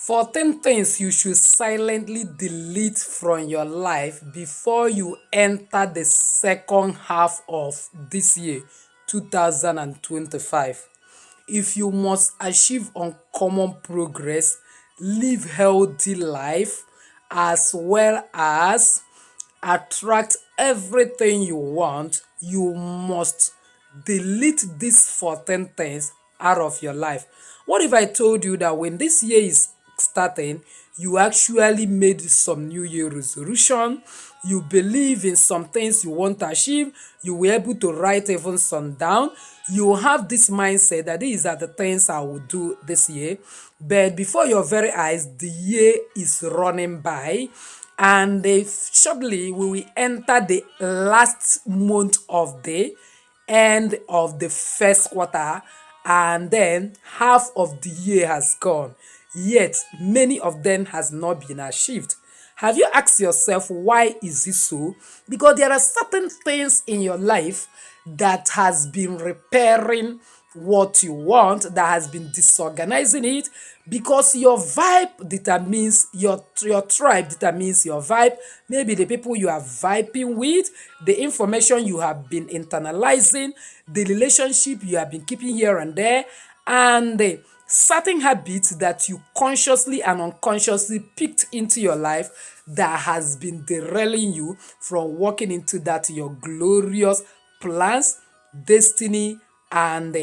14 things you should silently delete from your life before you enter the second half of this year, 2025. If you must achieve uncommon progress, live healthy life, as well as attract everything you want, you must delete these 14 things out of your life. What if I told you that when this year is starting, you actually made some New Year resolution, you believe in some things you want to achieve, you were able to write even some down, you have this mindset that these are the things I will do this year, but before your very eyes, the year is running by, and shortly we will enter the last month of the end of the first quarter, and then half of the year has gone, yet many of them has not been achieved. Have you asked yourself why is this so? Because there are certain things in your life that has been repairing what you want, that has been disorganizing it, because your vibe determines your tribe, determines your vibe. Maybe the people you are vibing with, the information you have been internalizing, the relationship you have been keeping here and there, and the certain habits that you consciously and unconsciously picked into your life that has been derailing you from walking into that your glorious plans, destiny, and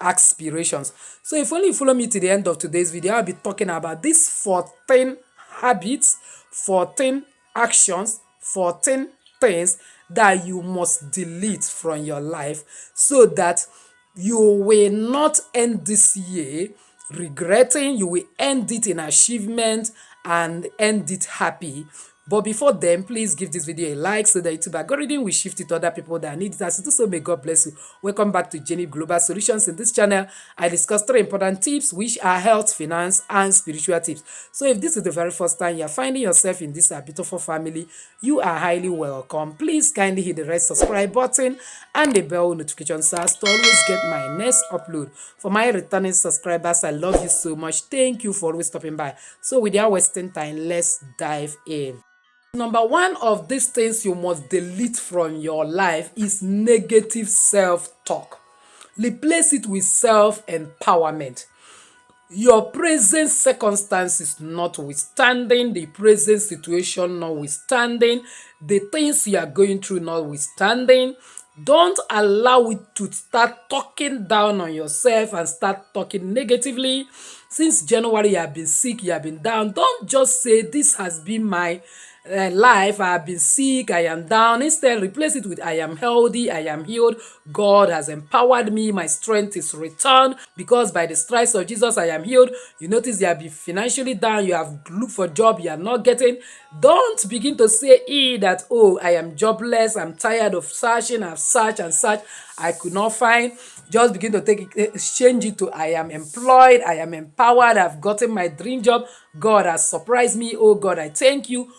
aspirations. So if only you follow me to the end of today's video, I'll be talking about these 14 habits, 14 actions, 14 things that you must delete from your life so that you will not end this year regretting, you will end it in achievement and end it happy. But before then, please give this video a like so that YouTube algorithm will shift it to other people that need it. As you do so, may God bless you. Welcome back to Jenny Global Solutions. In this channel, I discuss 3 important tips, which are health, finance, and spiritual tips. So if this is the very first time you're finding yourself in this beautiful family, you are highly welcome. Please kindly hit the red subscribe button and the bell notification so as to always get my next upload. For my returning subscribers, I love you so much. Thank you for always stopping by. So without wasting time, let's dive in. Number one of these things you must delete from your life is negative self-talk. Replace it with self-empowerment. Your present circumstances notwithstanding, the present situation notwithstanding, the things you are going through notwithstanding, don't allow it to start talking down on yourself and start talking negatively. Since January, you have been sick, you have been down. Don't just say, this has been my life, I have been sick, I am down. Instead, replace it with, I am healthy, I am healed, God has empowered me, my strength is returned, because by the stripes of Jesus I am healed. You notice you have been financially down, you have looked for a job, you are not getting. Don't begin to say that, oh, I am jobless, I'm tired of searching, I've searched and searched, I could not find. Just begin to change it to, I am employed, I am empowered, I've gotten my dream job, God has surprised me, oh God, I thank you.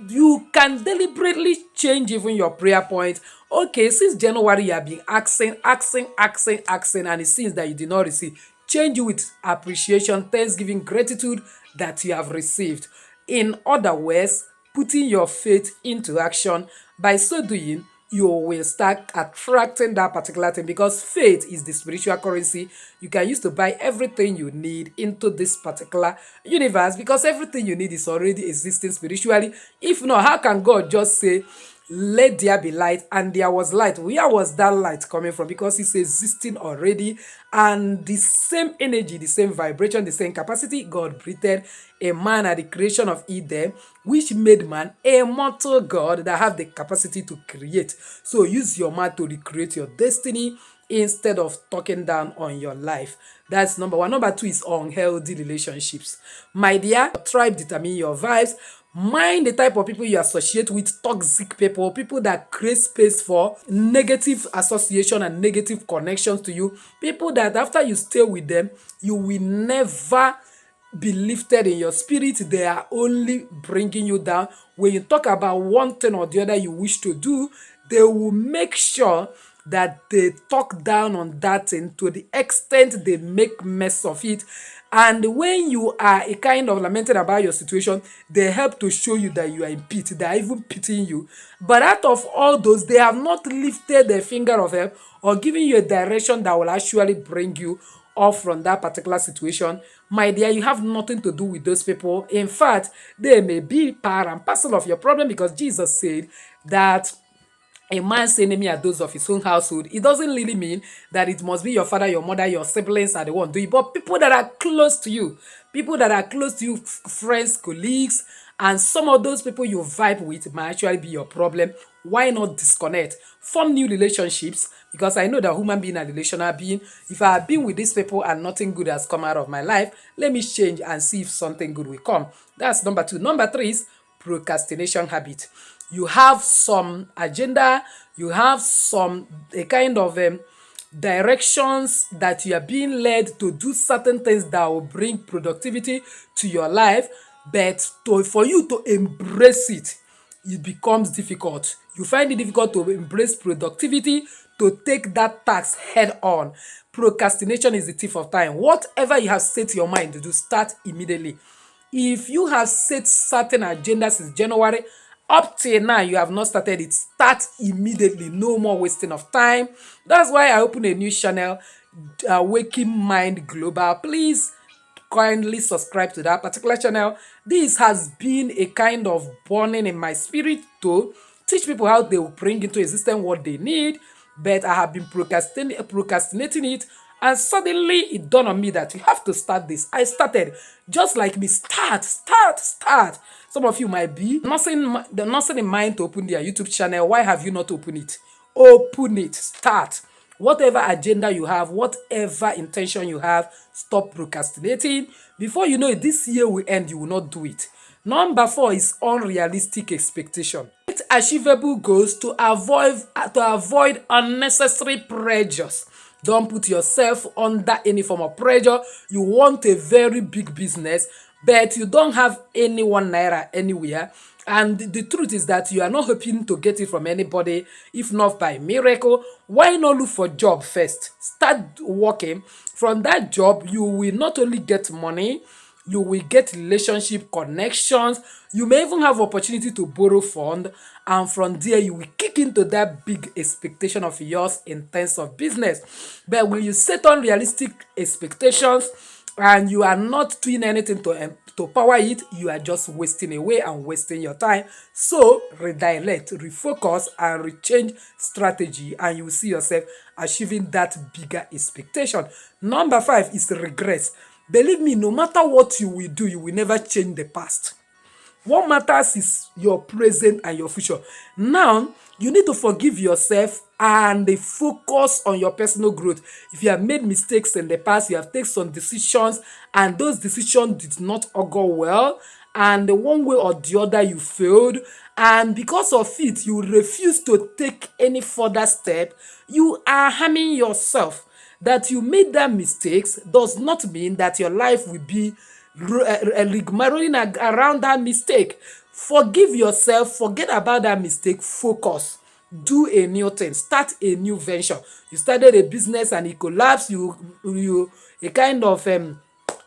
You can deliberately change even your prayer point. Okay, since January you have been asking, and it seems that you did not receive. Change it with appreciation, thanksgiving, gratitude that you have received. In other words, putting your faith into action. By so doing, you will start attracting that particular thing, because faith is the spiritual currency you can use to buy everything you need into this particular universe, because everything you need is already existing spiritually. If not, how can God just say, let there be light, and there was light? Where was that light coming from? Because it's existing already, and the same energy, the same vibration, the same capacity God breathed a man at the creation of Eden, which made man a mortal God that have the capacity to create. So use your mind to recreate your destiny instead of talking down on your life. That's number one. Number two is unhealthy relationships. My dear, your tribe determine your vibes. Mind the type of people you associate with. Toxic people, people that create space for negative association and negative connections to you. People that after you stay with them, you will never be lifted in your spirit. They are only bringing you down. When you talk about one thing or the other you wish to do, they will make sure that they talk down on that thing to the extent they make mess of it. And when you are a kind of lamenting about your situation, they help to show you that you are in pity. They are even pitying you. But out of all those, they have not lifted their finger of help or given you a direction that will actually bring you off from that particular situation. My dear, you have nothing to do with those people. In fact, they may be part and parcel of your problem, because Jesus said that a man's enemy are those of his own household. It doesn't really mean that it must be your father, your mother, your siblings are the one doing it, but people that are close to you, people that are close to you, friends, colleagues, and some of those people you vibe with might actually be your problem. Why not disconnect? Form new relationships, because I know that human being a relational being. If I have been with these people and nothing good has come out of my life, let me change and see if something good will come. That's number two. Number three is procrastination habit. You have some agenda, you have some a kind of directions that you are being led to do certain things that will bring productivity to your life, but for you to embrace it, it becomes difficult. You find it difficult to embrace productivity, to take that task head on. Procrastination is the thief of time. Whatever you have set your mind to do, start immediately. If you have set certain agendas since January, up till now you have not started it, start immediately. No more wasting of time. That's why I opened a new channel, Waking Mind Global. Please kindly subscribe to that particular channel. This has been a kind of burning in my spirit to teach people how they will bring into existence what they need, but I have been procrastinating it, and suddenly it dawned on me that you have to start this. I started. Just like me, start. Some of you might be nothing in mind to open their YouTube channel. Why have you not opened it? Open it. Start. Whatever agenda you have, whatever intention you have, stop procrastinating. Before you know it, this year will end, you will not do it. Number four is unrealistic expectation. Set achievable goals to avoid unnecessary pressures. Don't put yourself under any form of pressure. You want a very big business, but you don't have any 1 naira anywhere. And the truth is that you are not hoping to get it from anybody, if not by miracle. Why not look for job first? Start working. From that job, you will not only get money, you will get relationship connections. You may even have opportunity to borrow fund, and from there you will kick into that big expectation of yours in terms of business. But when you set unrealistic expectations and you are not doing anything to power it, you are just wasting away and wasting your time. So redirect, refocus, and rechange strategy, and you will see yourself achieving that bigger expectation. Number five is regret. Believe me, no matter what you will do, you will never change the past. What matters is your present and your future. Now, you need to forgive yourself and focus on your personal growth. If you have made mistakes in the past, you have taken some decisions, and those decisions did not augur well, and one way or the other you failed, and because of it, you refuse to take any further step, you are harming yourself. That you made that mistakes does not mean that your life will be rigmaroling around that mistake. Forgive yourself, forget about that mistake, focus, do a new thing, start a new venture. You started a business and it collapsed, you a kind of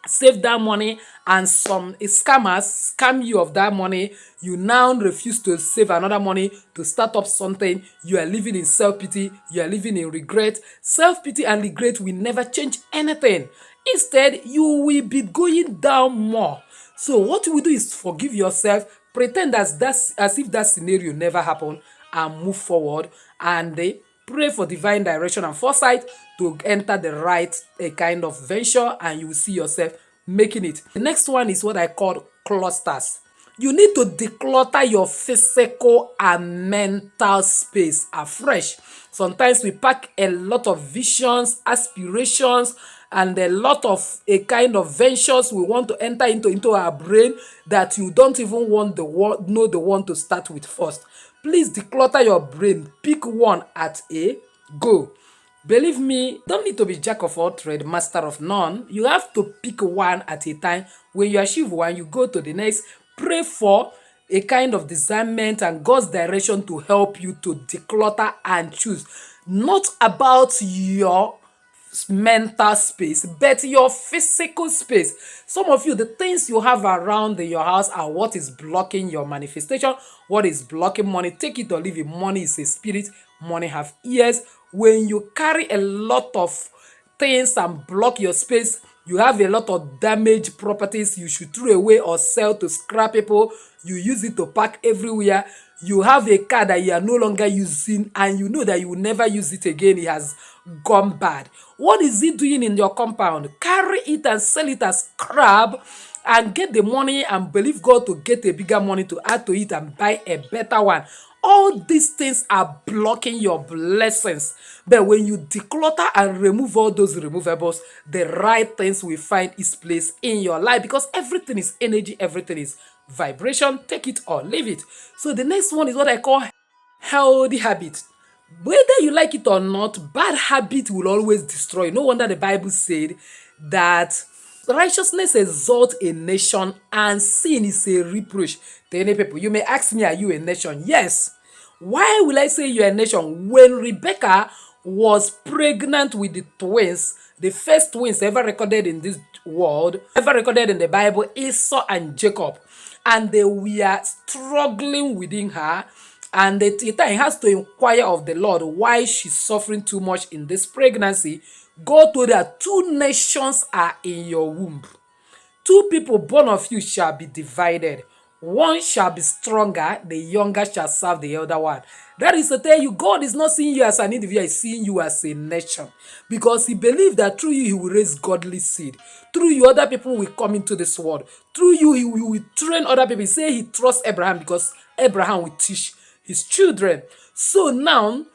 save that money, and some scammers scam you of that money. You now refuse to save another money to start up something. You are living in self-pity, you are living in regret. Self-pity and regret will never change anything. Instead, you will be going down more. So what you will do is forgive yourself, pretend as if that scenario never happened, and move forward, and pray for divine direction and foresight to enter the right kind of venture, and you will see yourself making it. The next one is what I call clusters. You need to declutter your physical and mental space afresh. Sometimes we pack a lot of visions, aspirations, and a lot of a kind of ventures we want to enter into our brain that you don't even want know the one to start with first. Please declutter your brain. Pick one at a go. Believe me, don't need to be jack of all trade, master of none. You have to pick one at a time. When you achieve one, you go to the next. Pray for a kind of discernment and God's direction to help you to declutter and choose. not about your mental space, but your physical space. Some of you, the things you have around in your house are what is blocking your manifestation, what is blocking money. Take it or leave it. Money is a spirit, money have ears. When you carry a lot of things and block your space, you have a lot of damaged properties you should throw away or sell to scrap people. You use it to park everywhere. You have a car that you are no longer using and you know that you will never use it again. It has gone bad. What is it doing in your compound? Carry it and sell it as scrap and get the money and believe God to get a bigger money to add to it and buy a better one. All these things are blocking your blessings. But when you declutter and remove all those removables, the right things will find its place in your life, because everything is energy, everything is vibration. Take it or leave it. So the next one is what I call healthy habit. Whether you like it or not, bad habit will always destroy. No wonder the Bible said that righteousness exalts a nation and sin is a reproach to any people. You may ask me, are you a nation? Yes. Why will I say you're a nation? When Rebecca was pregnant with the twins, the first twins ever recorded in this world, ever recorded in the Bible, Esau and Jacob, and they were struggling within her, and the Titan has to inquire of the Lord why she's suffering too much in this pregnancy. God told her, two nations are in your womb. Two people born of you shall be divided. One shall be stronger, the younger shall serve the elder one. That is to tell you, God is not seeing you as an individual, He's seeing you as a nation. Because He believes that through you, He will raise godly seed. Through you, other people will come into this world. Through you, He will train other people. He say He trusts Abraham because Abraham will teach his children. So now,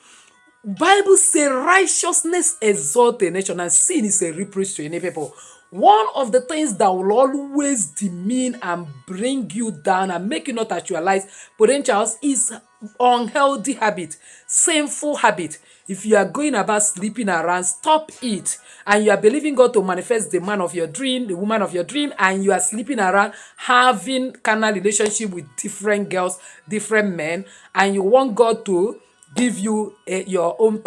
Bible say righteousness exalt a nation and sin is a reproach to any people. One of the things that will always demean and bring you down and make you not actualize potentials is unhealthy habit, sinful habit. If you are going about sleeping around, stop it. And you are believing God to manifest the man of your dream, the woman of your dream, and you are sleeping around having carnal relationship with different girls, different men, and you want God to give you your own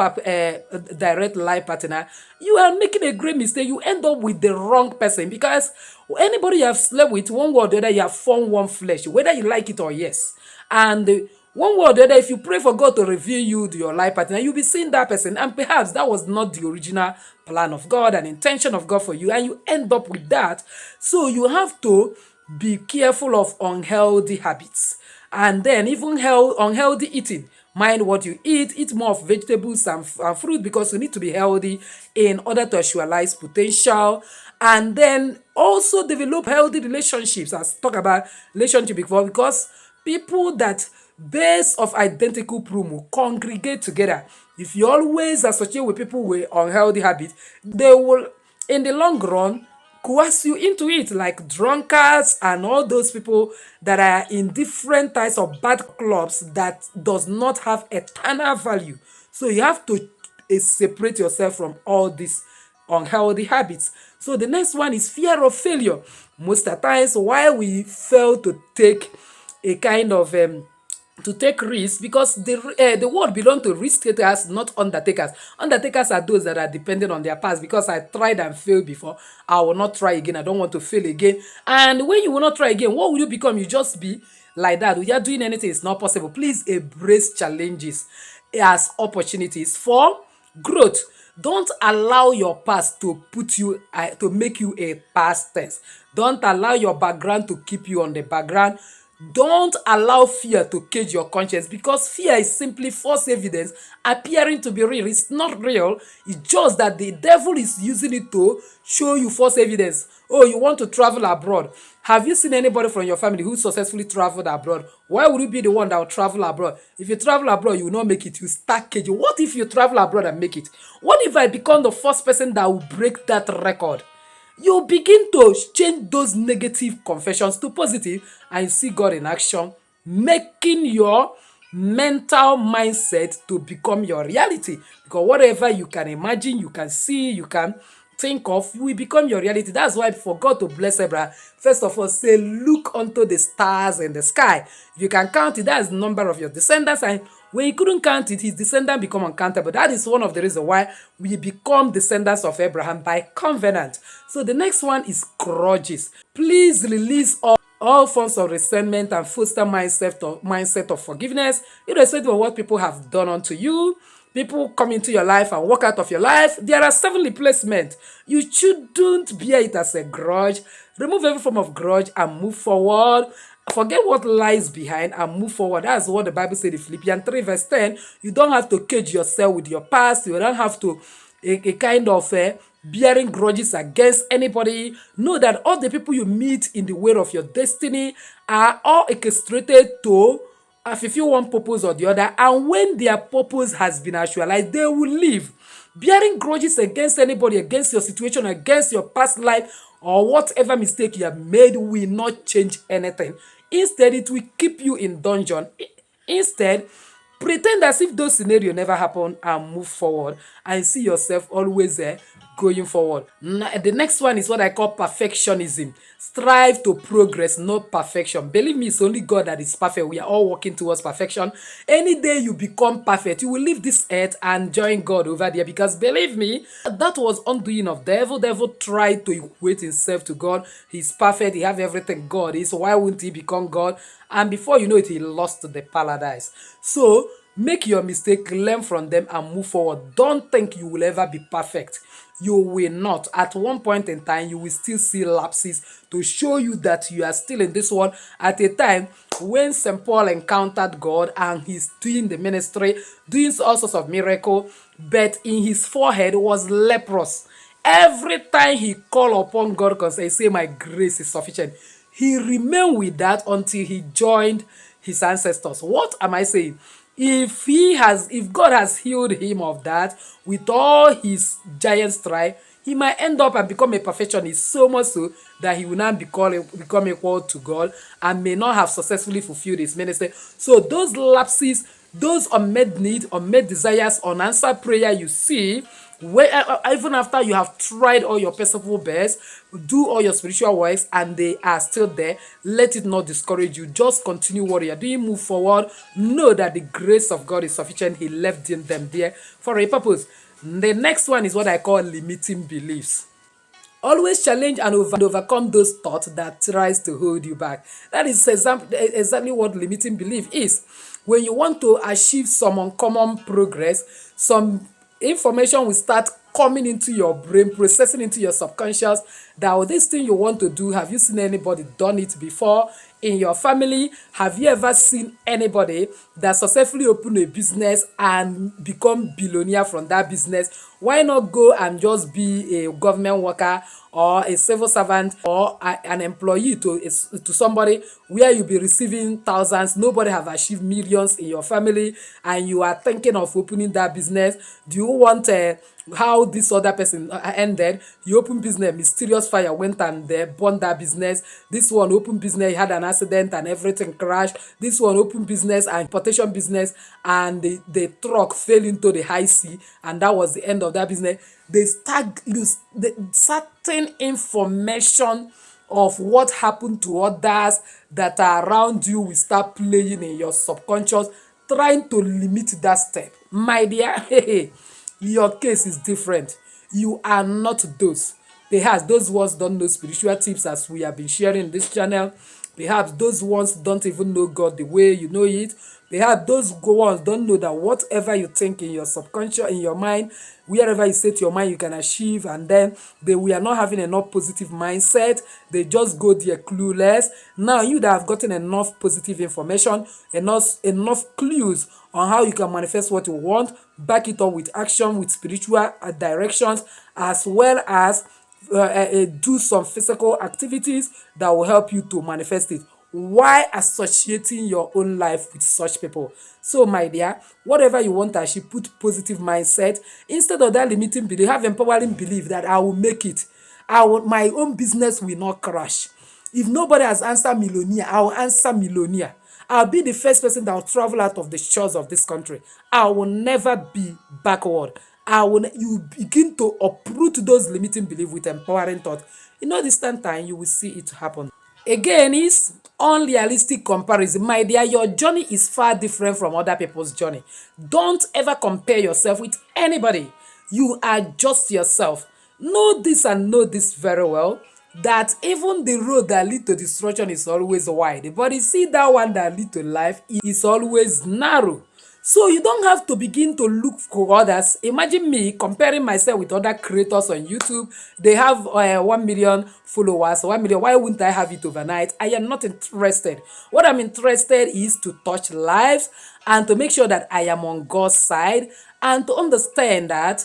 direct life partner, you are making a great mistake. You end up with the wrong person, because anybody you have slept with, one word or the other, you have formed one flesh, whether you like it or yes. And one word or the other, if you pray for God to reveal you to your life partner, you'll be seeing that person, and perhaps that was not the original plan of God and intention of God for you, and you end up with that. So you have to be careful of unhealthy habits, and then even unhealthy eating. Mind what you eat more of vegetables and fruit, because you need to be healthy in order to actualize potential. And then also develop healthy relationships. As talk about relationship before, because people that base of identical plume will congregate together. If you always associate with people with unhealthy habits, they will, in the long run, coerce you into it, like drunkards and all those people that are in different types of bad clubs that does not have eternal value. So you have to separate yourself from all these unhealthy habits. So the next one is fear of failure. Most of the times why we fail to take a kind of to take risks, because the world belong to risk takers, not undertakers. Undertakers are those that are dependent on their past. Because I tried and failed before, I will not try again. I don't want to fail again. And when you will not try again, what will you become? You just be like that. Without doing anything, it's not possible. Please embrace challenges as opportunities for growth. Don't allow your past to put you to make you a past tense. Don't allow your background to keep you on the background. Don't allow fear to cage your conscience, because fear is simply false evidence appearing to be real. It's not real. It's just that the devil is using it to show you false evidence. Oh, you want to travel abroad. Have you seen anybody from your family who successfully traveled abroad? Why would you be the one that will travel abroad? If you travel abroad, you will not make it. You start caging. What if you travel abroad and make it? What if I become the first person that will break that record? You begin to change those negative confessions to positive, and you see God in action, making your mental mindset to become your reality. Because whatever you can imagine, you can see, you can think of, will become your reality. That's why for God to bless Abraham, first of all, say, look unto the stars in the sky. If you can count it, that's the number of your descendants. And When he couldn't count it, his descendants become uncountable. That is one of the reasons why we become descendants of Abraham by covenant. So the next one is grudges. Please release all forms of resentment and foster mindset of forgiveness, irrespective of what people have done unto you. People come into your life and walk out of your life. There are 7 replacements. You shouldn't bear it as a grudge. Remove every form of grudge and move forward. Forget what lies behind and move forward. That's what the Bible said in Philippians 3 verse 10. You don't have to cage yourself with your past. You don't have to a kind of bearing grudges against anybody. Know that all the people you meet in the way of your destiny are all orchestrated to fulfill one purpose or the other, and when their purpose has been actualized, they will leave. Bearing grudges against anybody, against your situation, against your past life, or whatever mistake you have made will not change anything. Instead, it will keep you in dungeon. Instead, pretend as if those scenarios never happened and move forward and see yourself always there going forward. The next one is what I call perfectionism. Strive to progress, not perfection. Believe me, it's only God that is perfect. We are all working towards perfection. Any day you become perfect, you will leave this earth and join God over there, because believe me, that was undoing of devil. Devil tried to equate himself to God. He's perfect. He have everything God is. So why wouldn't he become God? And before you know it, he lost the paradise. So make your mistake, learn from them, and move forward. Don't think you will ever be perfect. You will not. At one point in time, you will still see lapses to show you that you are still in this world. At a time when St. Paul encountered God and he's doing the ministry, doing all sorts of miracle, but in his forehead was leprous. Every time he called upon God, because he say, my grace is sufficient, he remained with that until he joined his ancestors. What am I saying? If God has healed him of that with all his giant stride, he might end up and become a perfectionist, so much so that he will not become equal to God and may not have successfully fulfilled his ministry. So those lapses, those unmet needs, unmet desires, unanswered prayer you see, where even after you have tried all your personal best, do all your spiritual works, and they are still there, let it not discourage you. Just continue what you are doing, move forward. Know that the grace of God is sufficient. He left them there for a purpose. The next one is what I call limiting beliefs. Always challenge and overcome those thoughts that tries to hold you back. That is exactly what limiting belief is. When you want to achieve some uncommon progress, some information will start coming into your brain, processing into your subconscious, that this thing you want to do, have you seen anybody done it before in your family? Have you ever seen anybody that successfully opened a business and become billionaire from that business? Why not go and just be a government worker or a civil servant or an employee to somebody where you'll be receiving thousands? Nobody have achieved millions in your family and you are thinking of opening that business. Do you want how this other person ended? You open business, mysterious fire went and burned that business. This one open business, he had an accident and everything crashed. This one open business and importation business, and the truck fell into the high sea, and that was the end of that business. They start use the certain information of what happened to others that are around you will start playing in your subconscious, trying to limit that step. My dear, your case is different. You are not those. Perhaps those ones don't know spiritual tips as we have been sharing in this channel. Perhaps those ones don't even know God the way you know it. Perhaps those ones don't know that whatever you think in your subconscious, in your mind, wherever you set your mind, you can achieve, and then we are not having enough positive mindset. They just go there clueless. Now you that have gotten enough positive information, enough clues on how you can manifest what you want, back it up with action, with spiritual directions, as well as do some physical activities that will help you to manifest it. Why associating your own life with such people? So, my dear, whatever you want to achieve, put positive mindset. Instead of that limiting belief, have empowering belief that I will make it. My own business will not crash. If nobody has answered millionaire, I will answer millionaire. I'll be the first person that will travel out of the shores of this country. I will never be backward. You begin to uproot those limiting beliefs with empowering thought. In all distant time, you will see it happen. Again, is unrealistic comparison. My dear, your journey is far different from other people's journey. Don't ever compare yourself with anybody. You are just yourself. Know this and know this very well, that even the road that lead to destruction is always wide, but you see that one that lead to life is always narrow. So you don't have to begin to look for others. Imagine me comparing myself with other creators on YouTube. They have 1 million followers, 1 million. Why wouldn't I have it overnight? I am not interested. What I'm interested is to touch lives and to make sure that I am on God's side and to understand that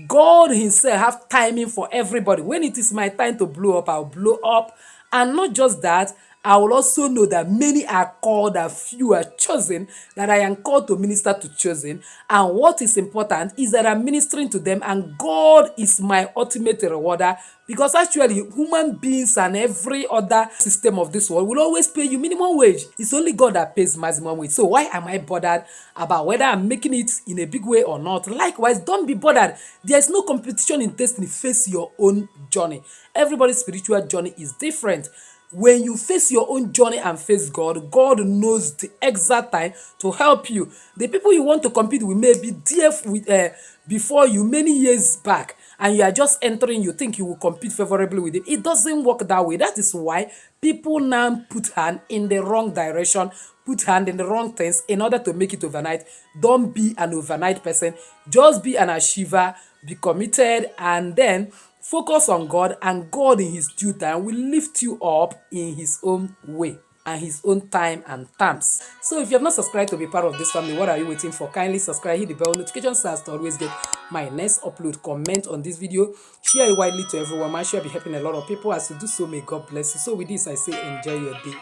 God himself have timing for everybody. When it is my time to blow up, I'll blow up. And not just that, I will also know that many are called and few are chosen, that I am called to minister to chosen. And what is important is that I'm ministering to them and God is my ultimate rewarder, because actually human beings and every other system of this world will always pay you minimum wage. It's only God that pays maximum wage. So why am I bothered about whether I'm making it in a big way or not? Likewise, don't be bothered. There's no competition in destiny. Face your own journey. Everybody's spiritual journey is different. When you face your own journey and face God, God knows the exact time to help you. The people you want to compete with may be there with, before you many years back, and you are just entering, you think you will compete favorably with it. It doesn't work that way. That is why people now put hand in the wrong direction, put hand in the wrong things in order to make it overnight. Don't be an overnight person. Just be an achiever, be committed, and then focus on God, and God in his due time will lift you up in his own way and his own time and terms. So if you have not subscribed to be part of this family, what are you waiting for? Kindly subscribe, hit the bell notification so as to always get my next upload. Comment on this video, share it widely to everyone. My share be helping a lot of people. As you do so, may God bless you. So with this, I say enjoy your day.